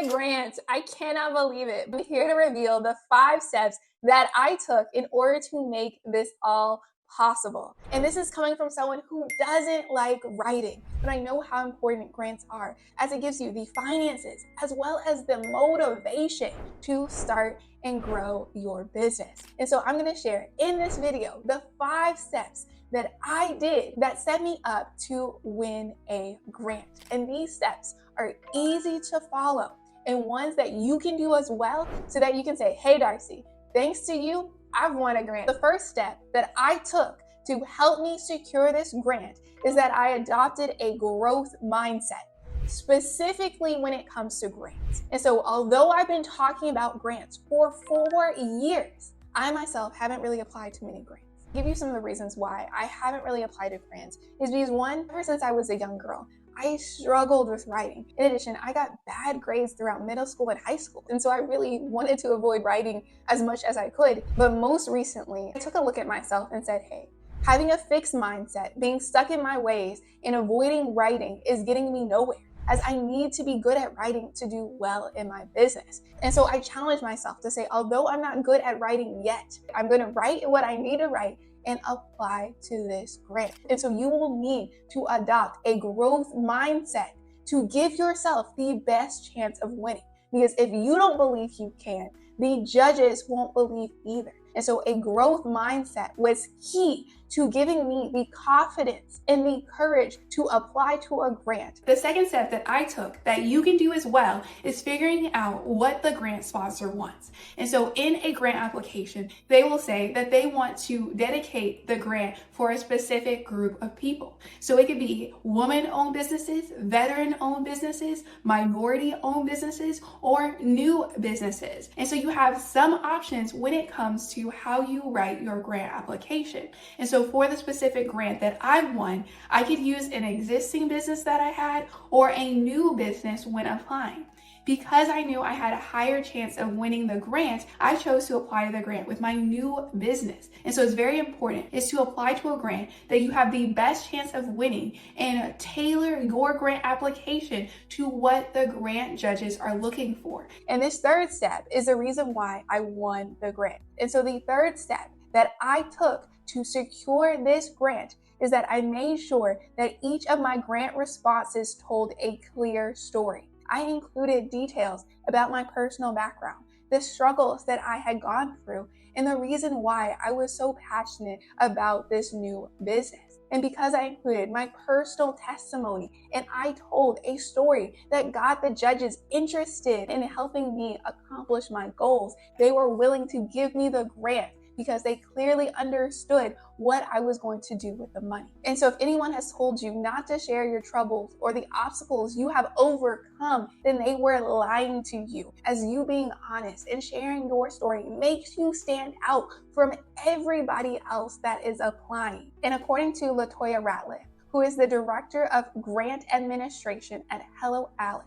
a grant. I cannot believe it. I'm here to reveal the 5 steps that I took in order to make this all possible. And this is coming from someone who doesn't like writing, but I know how important grants are, as it gives you the finances as well as the motivation to start and grow your business. And so I'm going to share in this video the 5 steps that I did that set me up to win a grant. And these steps are easy to follow and ones that you can do as well, so that you can say, hey Darcy, thanks to you, I've won a grant. The first step that I took to help me secure this grant is that I adopted a growth mindset, specifically when it comes to grants. And so although I've been talking about grants for 4 years, I myself haven't really applied to many grants. I'll give you some of the reasons why I haven't really applied to grants is because, one, ever since I was a young girl, I struggled with writing. In addition, I got bad grades throughout middle school and high school. And so I really wanted to avoid writing as much as I could. But most recently, I took a look at myself and said, hey, having a fixed mindset, being stuck in my ways, and avoiding writing is getting me nowhere, as I need to be good at writing to do well in my business. And so I challenged myself to say, although I'm not good at writing yet, I'm going to write what I need to write and apply to this grant. And so you will need to adopt a growth mindset to give yourself the best chance of winning. Because if you don't believe you can, the judges won't believe either. And so a growth mindset was key to giving me the confidence and the courage to apply to a grant. The second step that I took that you can do as well is figuring out what the grant sponsor wants. And so in a grant application, they will say that they want to dedicate the grant for a specific group of people. So it could be woman-owned businesses, veteran-owned businesses, minority-owned businesses, or new businesses. And so you have some options when it comes to how you write your grant application. And so for the specific grant that I've won, I could use an existing business that I had or a new business when applying. Because I knew I had a higher chance of winning the grant, I chose to apply to the grant with my new business. And so it's very important is to apply to a grant that you have the best chance of winning and tailor your grant application to what the grant judges are looking for. And this third step is the reason why I won the grant. And so the third step that I took to secure this grant is that I made sure that each of my grant responses told a clear story. I included details about my personal background, the struggles that I had gone through, and the reason why I was so passionate about this new business. And because I included my personal testimony and I told a story that got the judges interested in helping me accomplish my goals, they were willing to give me the grant because they clearly understood what I was going to do with the money. And so if anyone has told you not to share your troubles or the obstacles you have overcome, then they were lying to you, as you being honest and sharing your story makes you stand out from everybody else that is applying. And according to Latoya Ratliff, who is the Director of Grant Administration at Hello Alice,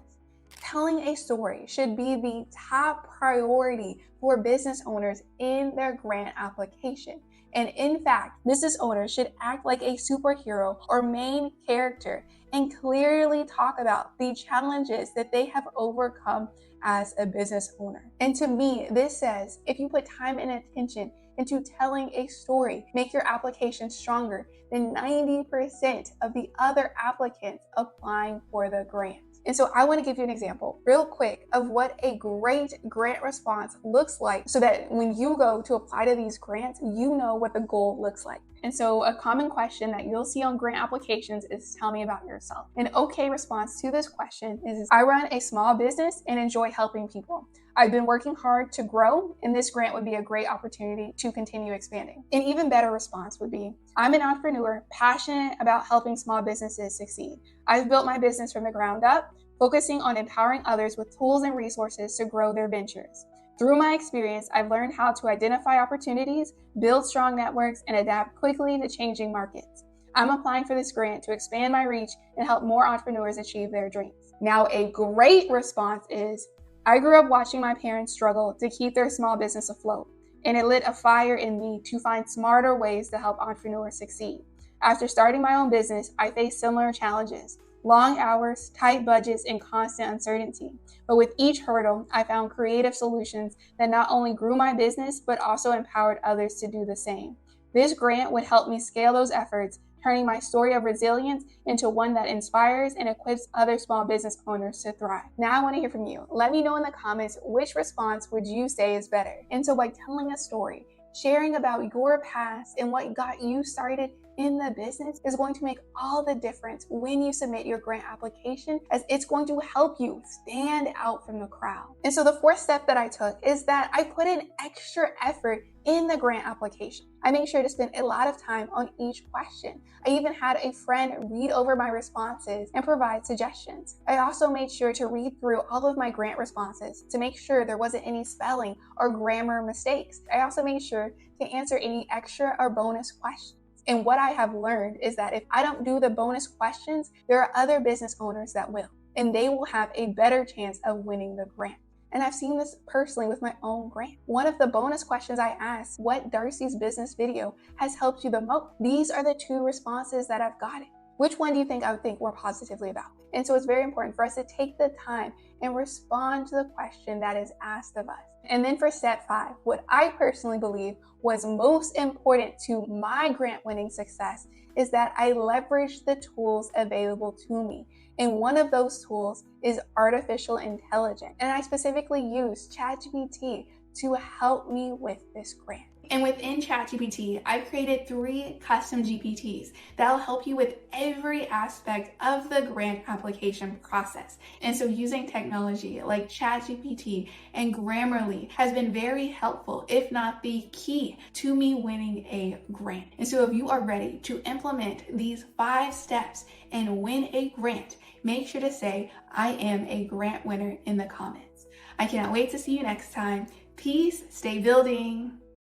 telling a story should be the top priority for business owners in their grant application. And in fact, business owners should act like a superhero or main character and clearly talk about the challenges that they have overcome as a business owner. And to me, this says if you put time and attention into telling a story, make your application stronger than 90% of the other applicants applying for the grant. And so I want to give you an example real quick of what a great grant response looks like, so that when you go to apply to these grants, you know what the goal looks like. And so a common question that you'll see on grant applications is, tell me about yourself. An okay response to this question is, I run a small business and enjoy helping people. I've been working hard to grow, and this grant would be a great opportunity to continue expanding. An even better response would be, I'm an entrepreneur, passionate about helping small businesses succeed. I've built my business from the ground up, focusing on empowering others with tools and resources to grow their ventures. Through my experience, I've learned how to identify opportunities, build strong networks, and adapt quickly to changing markets. I'm applying for this grant to expand my reach and help more entrepreneurs achieve their dreams. Now, a great response is, I grew up watching my parents struggle to keep their small business afloat, and it lit a fire in me to find smarter ways to help entrepreneurs succeed. After starting my own business, I faced similar challenges. long hours, tight budgets, and constant uncertainty. But with each hurdle, I found creative solutions that not only grew my business, but also empowered others to do the same. This grant would help me scale those efforts, turning my story of resilience into one that inspires and equips other small business owners to thrive. Now I want to hear from you. Let me know in the comments, which response would you say is better? And so by telling a story, sharing about your past and what got you started in the business is going to make all the difference when you submit your grant application, as it's going to help you stand out from the crowd. And so the fourth step that I took is that I put in extra effort in the grant application. I made sure to spend a lot of time on each question. I even had a friend read over my responses and provide suggestions. I also made sure to read through all of my grant responses to make sure there wasn't any spelling or grammar mistakes. I also made sure to answer any extra or bonus questions. And what I have learned is that if I don't do the bonus questions, there are other business owners that will, and they will have a better chance of winning the grant. And I've seen this personally with my own grant. One of the bonus questions I asked, what Darcy's business video has helped you the most? These are the 2 responses that I've gotten. Which one do you think I would think more positively about? And so it's very important for us to take the time and respond to the question that is asked of us. And then for step 5, what I personally believe was most important to my grant winning success is that I leveraged the tools available to me. And one of those tools is artificial intelligence. And I specifically used ChatGPT to help me with this grant. And within ChatGPT, I've created 3 custom GPTs that'll help you with every aspect of the grant application process. And so using technology like ChatGPT and Grammarly has been very helpful, if not the key to me winning a grant. And so if you are ready to implement these 5 steps and win a grant, make sure to say, I am a grant winner in the comments. I cannot wait to see you next time. Peace, stay building.